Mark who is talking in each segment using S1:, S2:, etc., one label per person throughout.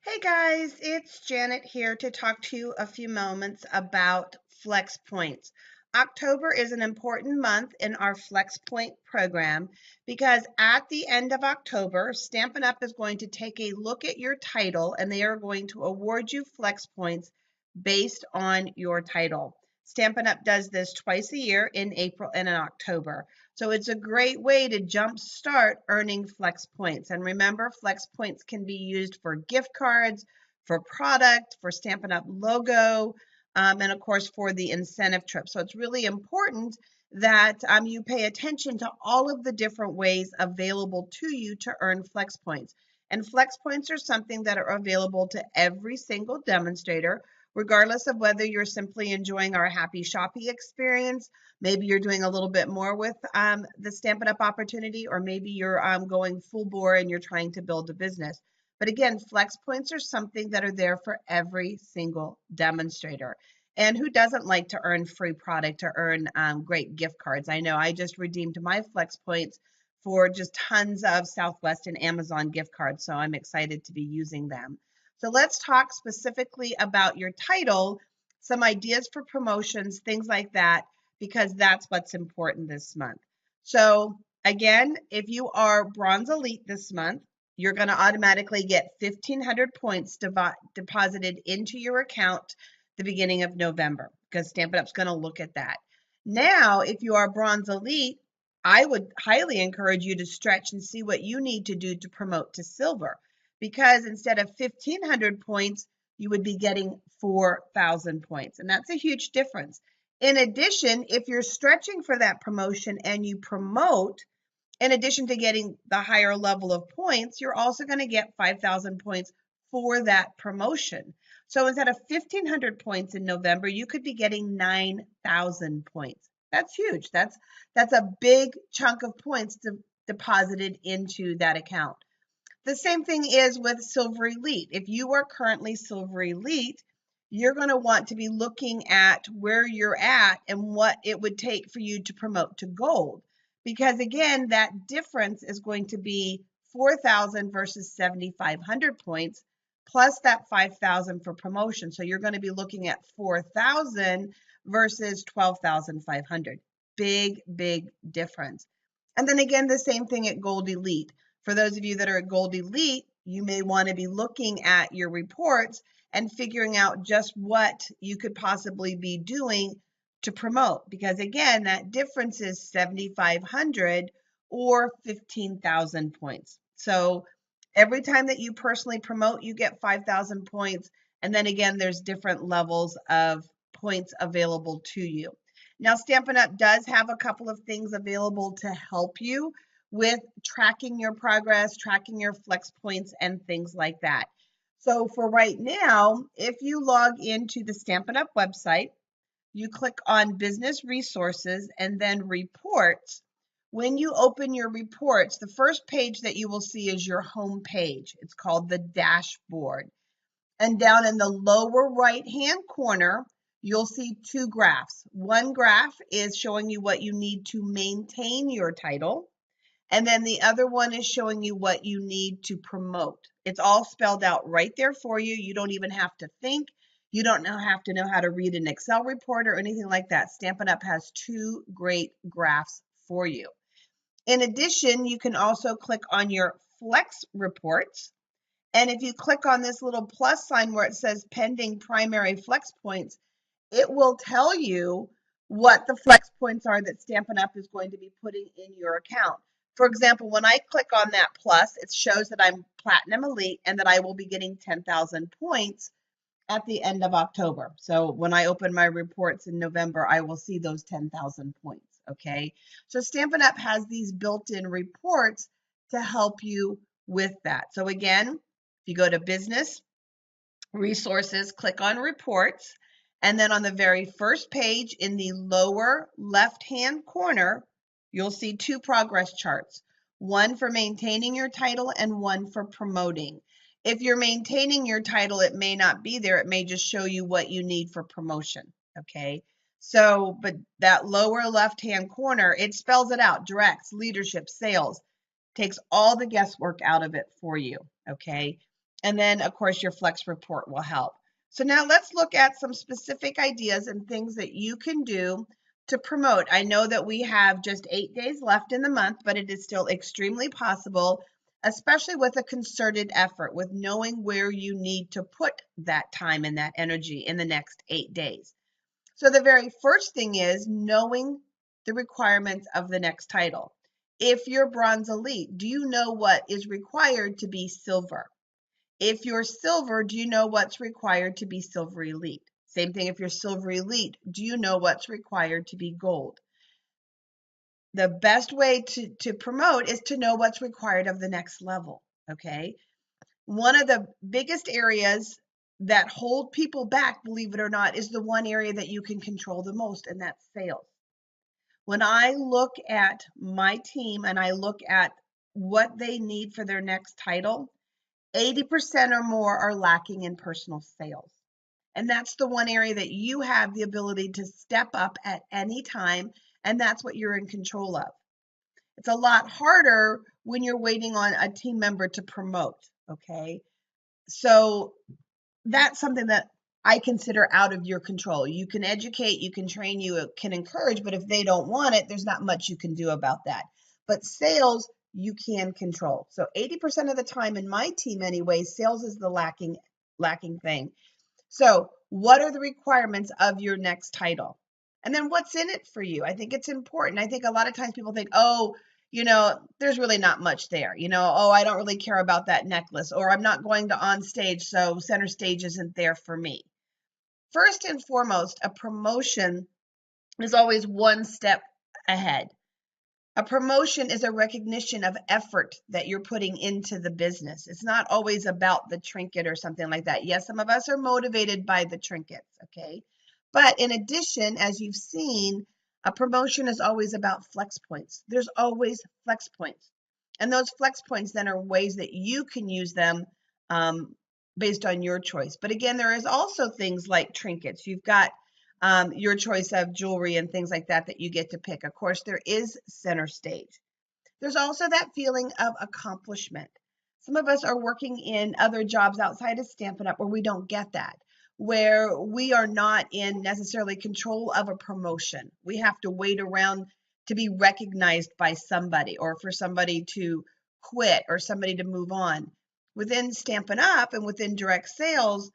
S1: Hey guys, it's Janet here to talk to you a few moments about Flex Points. October is an important month in our Flex Point program because at the end of October, Stampin' Up! Is going to take a look at your title and they are going to award you Flex Points based on your title. Stampin' Up! Does this twice a year in April and in October. So it's a great way to jumpstart earning Flex Points. And remember, Flex Points can be used for gift cards, for product, for Stampin' Up! Logo, and of course for the incentive trip. So it's really important that you pay attention to all of the different ways available to you to earn Flex Points. And Flex Points are something that are available to every single demonstrator, regardless of whether you're simply enjoying our Happy Shoppy experience. Maybe you're doing a little bit more with the Stampin' Up! Opportunity, or maybe you're going full bore and you're trying to build a business. But again, Flex Points are something that are there for every single demonstrator. And who doesn't like to earn free product or earn great gift cards? I know I just redeemed my Flex Points for just tons of Southwest and Amazon gift cards, so I'm excited to be using them. So let's talk specifically about your title, some ideas for promotions, things like that, because that's what's important this month. So again, if you are Bronze Elite this month, you're going to automatically get 1,500 points deposited into your account the beginning of November because Stampin' Up's going to look at that. Now, if you are Bronze Elite, I would highly encourage you to stretch and see what you need to do to promote to Silver, because instead of 1,500 points, you would be getting 4,000 points. And that's a huge difference. In addition, if you're stretching for that promotion and you promote, in addition to getting the higher level of points, you're also going to get 5,000 points for that promotion. So instead of 1,500 points in November, you could be getting 9,000 points. That's huge. That's a big chunk of points deposited into that account. The same thing is with Silver Elite. If you are currently Silver Elite, you're going to want to be looking at where you're at and what it would take for you to promote to Gold. Because again, that difference is going to be 4,000 versus 7,500 points, plus that 5,000 for promotion. So you're going to be looking at 4,000 versus 12,500. Big, big difference. And then again, the same thing at Gold Elite. For those of you that are at Gold Elite, you may want to be looking at your reports and figuring out just what you could possibly be doing to promote. Because again, that difference is 7,500 or 15,000 points. So every time that you personally promote, you get 5,000 points. And then again, there's different levels of points available to you. Now, Stampin' Up! Does have a couple of things available to help you with tracking your progress, tracking your Flex Points, and things like that. So for right now, if you log into the Stampin' Up! Website, you click on Business Resources and then Reports. When you open your reports, the first page that you will see is your home page. It's called the dashboard. And down in the lower right-hand corner, you'll see two graphs. One graph is showing you what you need to maintain your title. And then the other one is showing you what you need to promote. It's all spelled out right there for you. You don't even have to think. You don't have to know how to read an Excel report or anything like that. Stampin' Up! Has two great graphs for you. In addition, you can also click on your Flex Reports. And if you click on this little plus sign where it says Pending Primary Flex Points, it will tell you what the Flex Points are that Stampin' Up! Is going to be putting in your account. For example, when I click on that plus, it shows that I'm Platinum Elite and that I will be getting 10,000 points at the end of October. So when I open my reports in November, I will see those 10,000 points, okay? So Stampin' Up! Has these built-in reports to help you with that. So again, if you go to Business, Resources, click on Reports, and then on the very first page in the lower left-hand corner, you'll see two progress charts, one for maintaining your title and one for promoting. If you're maintaining your title, it may not be there. It may just show you what you need for promotion, okay? So, but that lower left-hand corner, it spells it out, directs, leadership, sales, takes all the guesswork out of it for you, okay? And then, of course, your flex report will help. So now let's look at some specific ideas and things that you can do to promote. I know that we have just 8 days left in the month, but it is still extremely possible, especially with a concerted effort, with knowing where you need to put that time and that energy in the next 8 days. So the very first thing is knowing the requirements of the next title. If you're Bronze Elite, do you know what is required to be Silver? If you're Silver, do you know what's required to be Silver Elite? Same thing if you're Silver Elite, do you know what's required to be Gold? The best way to promote is to know what's required of the next level, okay? One of the biggest areas that hold people back, believe it or not, is the one area that you can control the most, and that's sales. When I look at my team and I look at what they need for their next title, 80% or more are lacking in personal sales. And that's the one area that you have the ability to step up at any time, and that's what you're in control of. It's a lot harder when you're waiting on a team member to promote, okay? So that's something that I consider out of your control. You can educate, you can train, you can encourage, but if they don't want it, there's not much you can do about that. But sales, you can control. So 80% of the time in my team anyway, sales is the lacking thing. So what are the requirements of your next title? And then what's in it for you? I think it's important. I think a lot of times people think, oh, there's really not much there. Oh, I don't really care about that necklace, or I'm not going to on stage, so center stage isn't there for me. First and foremost, a promotion is always one step ahead. A promotion is a recognition of effort that you're putting into the business. It's not always about the trinket or something like that. Yes, some of us are motivated by the trinkets, okay? But in addition, as you've seen, a promotion is always about flex points. There's always flex points. And those flex points then are ways that you can use them based on your choice. But again, there is also things like trinkets. You've got your choice of jewelry and things like that you get to pick. Of course, there is center stage. There's also that feeling of accomplishment. Some of us are working in other jobs outside of Stampin' Up! Where we don't get that, where we are not in necessarily control of a promotion. We have to wait around to be recognized by somebody, or for somebody to quit, or somebody to move on. Within Stampin' Up! And within direct sales,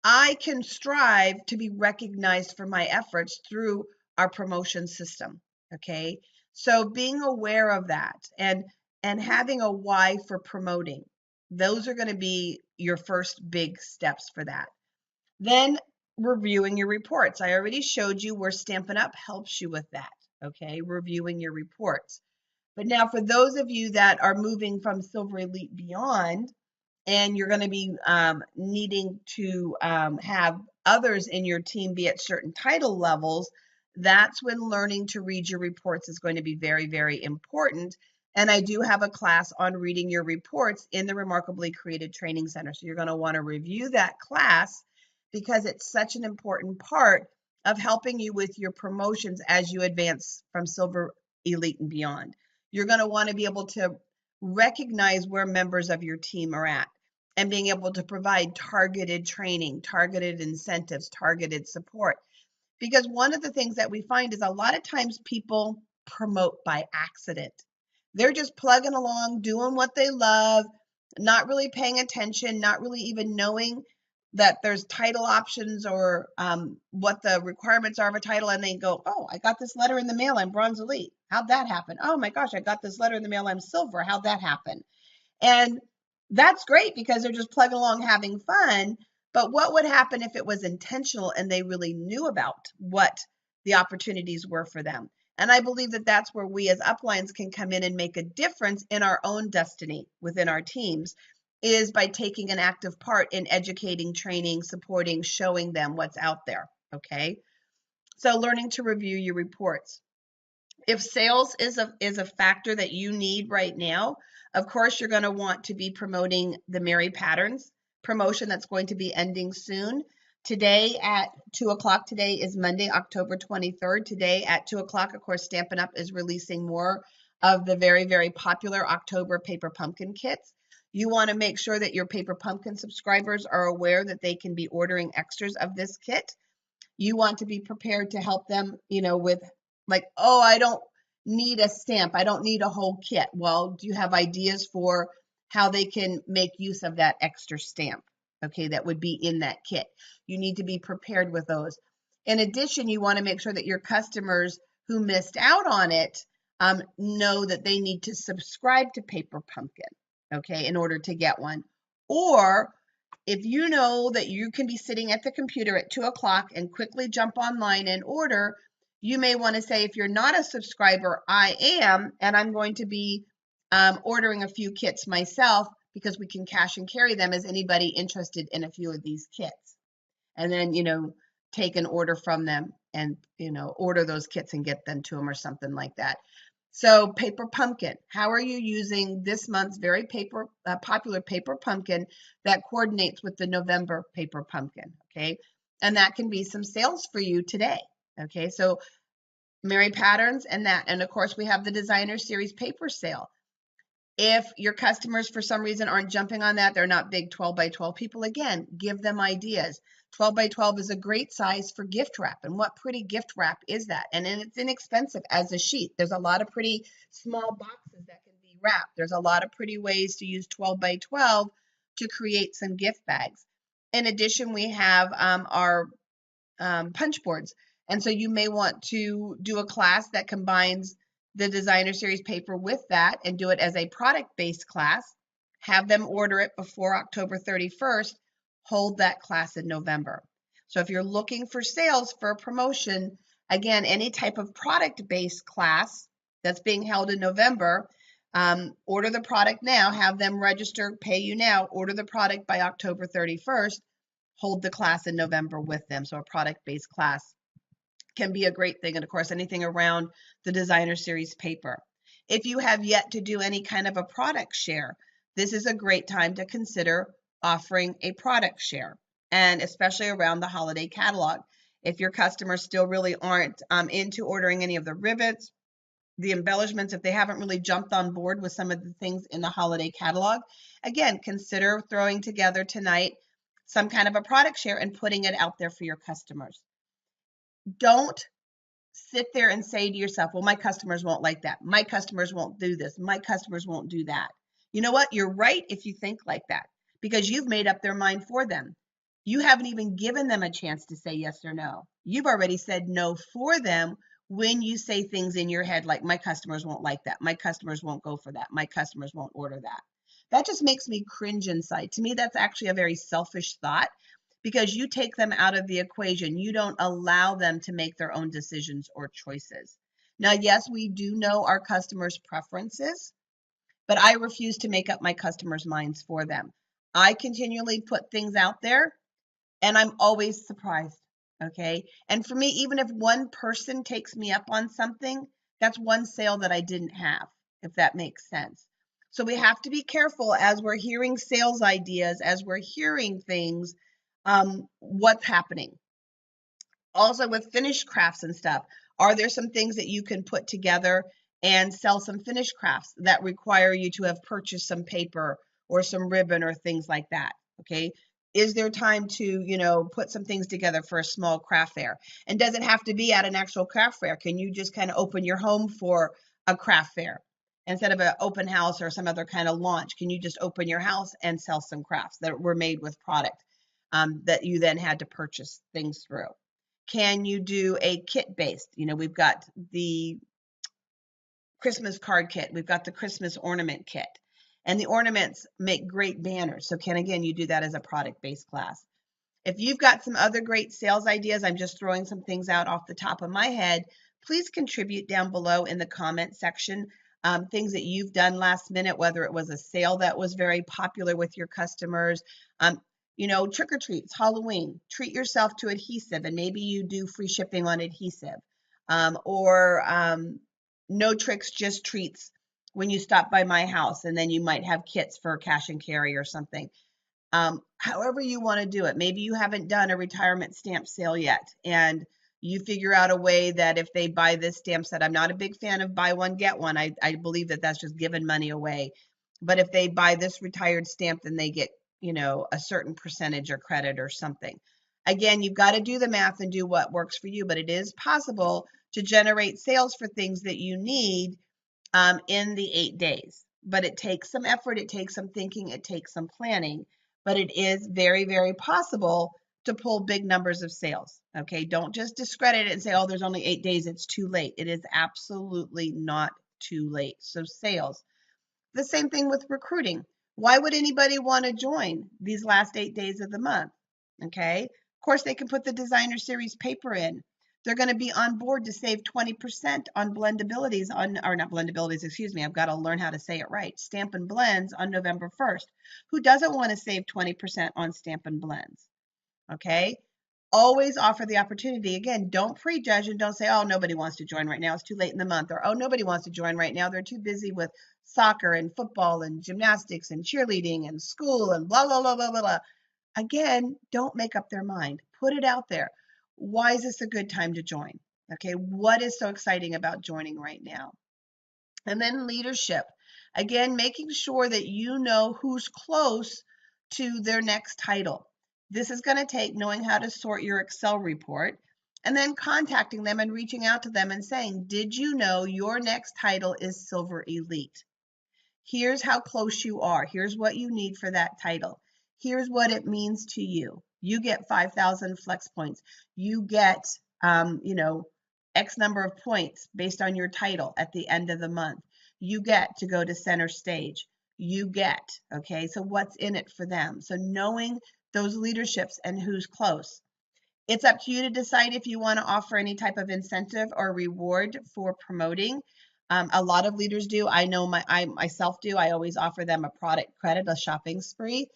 S1: I can strive to be recognized for my efforts through our promotion system, okay? So being aware of that and having a why for promoting, those are going to be your first big steps for that. Then reviewing your reports. I already showed you where Stampin' Up! Helps you with that, okay? Reviewing your reports. But now for those of you that are moving from Silver Elite Beyond, and you're going to be needing to have others in your team be at certain title levels, that's when learning to read your reports is going to be very, very important. And I do have a class on reading your reports in the Remarkably Created Training Center. So you're going to want to review that class because it's such an important part of helping you with your promotions as you advance from Silver Elite and beyond. You're going to want to be able to recognize where members of your team are at and being able to provide targeted training, targeted incentives, targeted support. Because one of the things that we find is a lot of times people promote by accident. They're just plugging along, doing what they love, not really paying attention, not really even knowing that there's title options or what the requirements are of a title, and they go, oh, I got this letter in the mail, I'm Bronze Elite. How'd that happen? Oh my gosh, I got this letter in the mail, I'm Silver. How'd that happen? And that's great because they're just plugging along having fun. But what would happen if it was intentional and they really knew about what the opportunities were for them? And I believe that that's where we as uplines can come in and make a difference in our own destiny within our teams, is by taking an active part in educating, training, supporting, showing them what's out there, okay? So learning to review your reports. If sales is a factor that you need right now, of course, you're going to want to be promoting the Mary Patterns promotion that's going to be ending soon. Today at 2 o'clock, today is Monday, October 23rd. Today at 2 o'clock, of course, Stampin' Up! Is releasing more of the very, very popular October paper pumpkin kits. You want to make sure that your Paper Pumpkin subscribers are aware that they can be ordering extras of this kit. You want to be prepared to help them, with like, oh, I don't need a stamp. I don't need a whole kit. Well, do you have ideas for how they can make use of that extra stamp? Okay, that would be in that kit. You need to be prepared with those. In addition, you want to make sure that your customers who missed out on it know that they need to subscribe to Paper Pumpkin, okay, in order to get one. Or if you know that you can be sitting at the computer at 2 o'clock and quickly jump online and order, you may want to say, if you're not a subscriber, I am, and I'm going to be ordering a few kits myself because we can cash and carry them. Is anybody interested in a few of these kits? And then, take an order from them and, order those kits and get them to them or something like that. So Paper Pumpkin, how are you using this month's very popular Paper Pumpkin that coordinates with the November Paper Pumpkin, okay? And that can be some sales for you today, okay? So Merry Patterns and that. And of course, we have the Designer Series paper sale. If your customers, for some reason, aren't jumping on that, they're not big 12 by 12 people, again, give them ideas. 12 by 12 is a great size for gift wrap. And what pretty gift wrap is that? And it's inexpensive as a sheet. There's a lot of pretty small boxes that can be wrapped. There's a lot of pretty ways to use 12 by 12 to create some gift bags. In addition, we have our punch boards. And so you may want to do a class that combines the Designer Series paper with that and do it as a product-based class. Have them order it before October 31st. Hold that class in November. So if you're looking for sales for a promotion, again, any type of product-based class that's being held in November, order the product now, have them register, pay you now, order the product by October 31st, hold the class in November with them. So a product-based class can be a great thing. And of course, anything around the Designer Series paper. If you have yet to do any kind of a product share, this is a great time to consider offering a product share, and especially around the holiday catalog. If your customers still really aren't into ordering any of the rivets, the embellishments, if they haven't really jumped on board with some of the things in the holiday catalog, again, consider throwing together tonight some kind of a product share and putting it out there for your customers. Don't sit there and say to yourself, well, my customers won't like that. My customers won't do this. My customers won't do that. You know what? You're right if you think like that, because you've made up their mind for them. You haven't even given them a chance to say yes or no. You've already said no for them when you say things in your head like, my customers won't like that. My customers won't go for that. My customers won't order that. That just makes me cringe inside. To me, that's actually a very selfish thought, because you take them out of the equation. You don't allow them to make their own decisions or choices. Now, yes, we do know our customers' preferences, but I refuse to make up my customers' minds for them. I continually put things out there, and I'm always surprised, okay? And for me, even if one person takes me up on something, that's one sale that I didn't have, if that makes sense. So we have to be careful as we're hearing sales ideas, as we're hearing things, what's happening. Also with finished crafts and stuff, are there some things that you can put together and sell some finished crafts that require you to have purchased some paper or some ribbon or things like that, okay? Is there time to, put some things together for a small craft fair? And does it have to be at an actual craft fair? Can you just kind of open your home for a craft fair? Instead of an open house or some other kind of launch, can you just open your house and sell some crafts that were made with product that you then had to purchase things through? Can you do a kit based? We've got the Christmas card kit. We've got the Christmas ornament kit. And the ornaments make great banners. So again, you do that as a product-based class. If you've got some other great sales ideas, I'm just throwing some things out off the top of my head, please contribute down below in the comment section. Things that you've done last minute, whether it was a sale that was very popular with your customers, trick or treats, Halloween, treat yourself to adhesive, and maybe you do free shipping on adhesive, or no tricks, just treats when you stop by my house, and then you might have kits for cash and carry or something. However you want to do it. Maybe you haven't done a retirement stamp sale yet, and you figure out a way that if they buy this stamp set, I'm not a big fan of buy one, get one. I believe that that's just giving money away. But if they buy this retired stamp, then they get, a certain percentage or credit or something. Again, you've got to do the math and do what works for you, but it is possible to generate sales for things that you need in the 8 days. But it takes some effort, it takes some thinking, it takes some planning, but it is very, very possible to pull big numbers of sales. Okay, don't just discredit it and say, oh, there's only 8 days, it's too late. It is absolutely not too late. So sales. The same thing with recruiting. Why would anybody want to join these last 8 days of the month? Okay, of course, they can put the designer series paper in. They're going to be on board to save 20% on blendabilities or not blendabilities, excuse me. I've got to learn how to say it right. Stampin' Blends on November 1st. Who doesn't want to save 20% on Stampin' Blends? Okay. Always offer the opportunity. Again, don't prejudge and don't say, oh, nobody wants to join right now. It's too late in the month. Or, oh, nobody wants to join right now. They're too busy with soccer and football and gymnastics and cheerleading and school and blah, blah, blah, blah, blah, blah. Again, don't make up their mind. Put it out there. Why is this a good time to join? Okay, what is so exciting about joining right now? And then leadership. Again, making sure that you know who's close to their next title. This is going to take knowing how to sort your Excel report and then contacting them and reaching out to them and saying, did you know your next title is Silver Elite? Here's how close you are. Here's what you need for that title. Here's what it means to you. You get 5,000 flex points. You get, X number of points based on your title at the end of the month. You get to go to center stage. Okay, so what's in it for them? So knowing those leaderships and who's close. It's up to you to decide if you want to offer any type of incentive or reward for promoting. A lot of leaders do. I know I myself do. I always offer them a product credit, a shopping spree.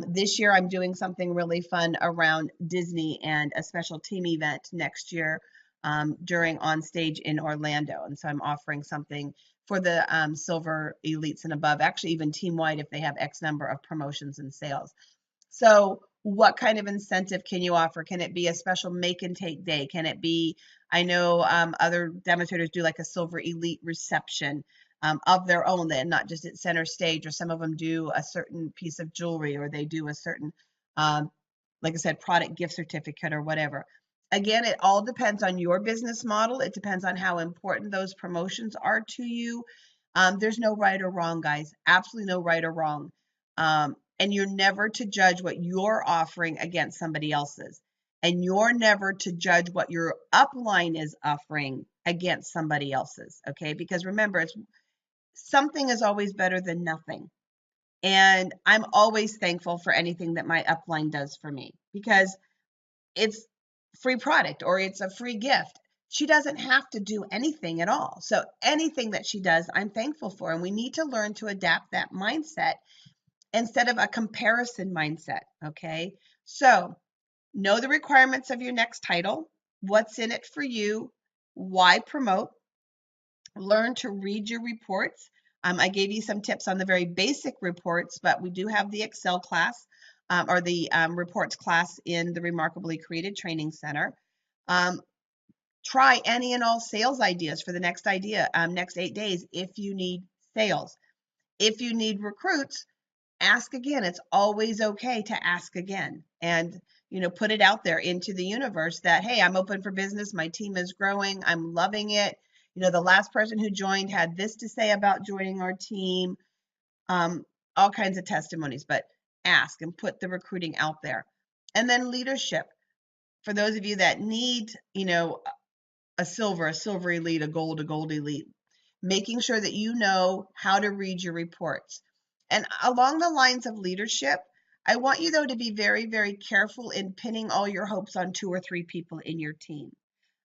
S1: This year, I'm doing something really fun around Disney and a special team event next year during On Stage in Orlando. And so I'm offering something for the Silver Elites and above, actually even team-wide if they have X number of promotions and sales. So what kind of incentive can you offer? Can it be a special make and take day? Can it be, I know other demonstrators do like a Silver Elite reception of their own, then not just at center stage, or some of them do a certain piece of jewelry, or they do a certain, like I said, product gift certificate or whatever. Again, it all depends on your business model. It depends on how important those promotions are to you. There's no right or wrong, guys. Absolutely no right or wrong. And you're never to judge what you're offering against somebody else's. And you're never to judge what your upline is offering against somebody else's. Okay, because remember, something is always better than nothing. And I'm always thankful for anything that my upline does for me because it's free product or it's a free gift. She doesn't have to do anything at all. So anything that she does, I'm thankful for. And we need to learn to adapt that mindset instead of a comparison mindset. Okay. So know the requirements of your next title. What's in it for you? Why promote? Learn to read your reports. I gave you some tips on the very basic reports, but we do have the Excel class or the reports class in the Remarkably Created Training Center. Try any and all sales ideas for the next 8 days if you need sales. If you need recruits, ask again. It's always okay to ask again and put it out there into the universe that, hey, I'm open for business. My team is growing. I'm loving it. The last person who joined had this to say about joining our team, all kinds of testimonies, but ask and put the recruiting out there. And then leadership. For those of you that need, a silver elite, a gold elite, making sure that you know how to read your reports. And along the lines of leadership, I want you, though, to be very, very careful in pinning all your hopes on 2 or 3 people in your team.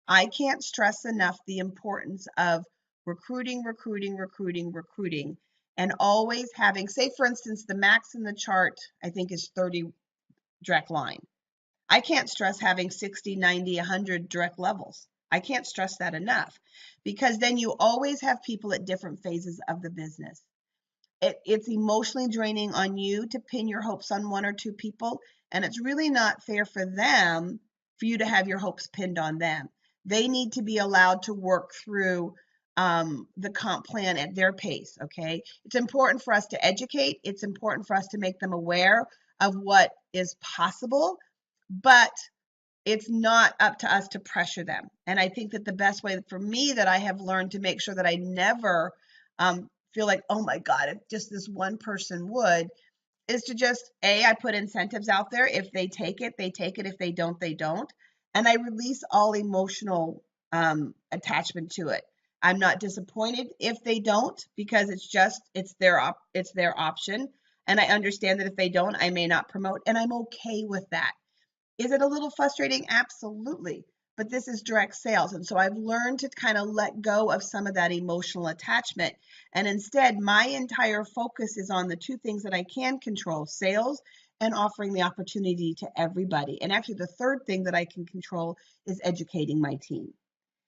S1: I can't stress enough the importance of recruiting, and always having, say, for instance, the max in the chart, I think, is 30 direct line. I can't stress having 60, 90, 100 direct levels. I can't stress that enough because then you always have people at different phases of the business. It's emotionally draining on you to pin your hopes on 1 or 2 people, and it's really not fair for them for you to have your hopes pinned on them. They need to be allowed to work through the comp plan at their pace. Okay. It's important for us to educate. It's important for us to make them aware of what is possible, but it's not up to us to pressure them. And I think that the best way for me that I have learned to make sure that I never feel like, oh my God, if just this one person would, is to just, I put incentives out there. If they take it, they take it. If they don't, they don't. And I release all emotional attachment to it. I'm not disappointed if they don't, because it's their option. And I understand that if they don't, I may not promote, and I'm okay with that. Is it a little frustrating? Absolutely. But this is direct sales. And so I've learned to kind of let go of some of that emotional attachment. And instead, my entire focus is on the two things that I can control: sales and offering the opportunity to everybody. And actually, the third thing that I can control is educating my team.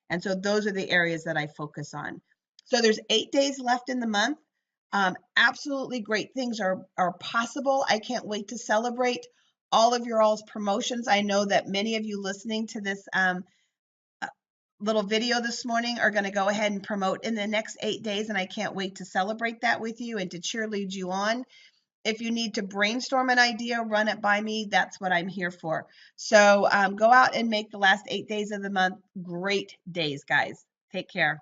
S1: And so those are the areas that I focus on. So there's 8 days left in the month. Absolutely great things are possible. I can't wait to celebrate all of your all's promotions. I know that many of you listening to this little video this morning are going to go ahead and promote in the next 8 days, and I can't wait to celebrate that with you and to cheerlead you on. If you need to brainstorm an idea, run it by me. That's what I'm here for. So go out and make the last 8 days of the month great days, guys. Take care.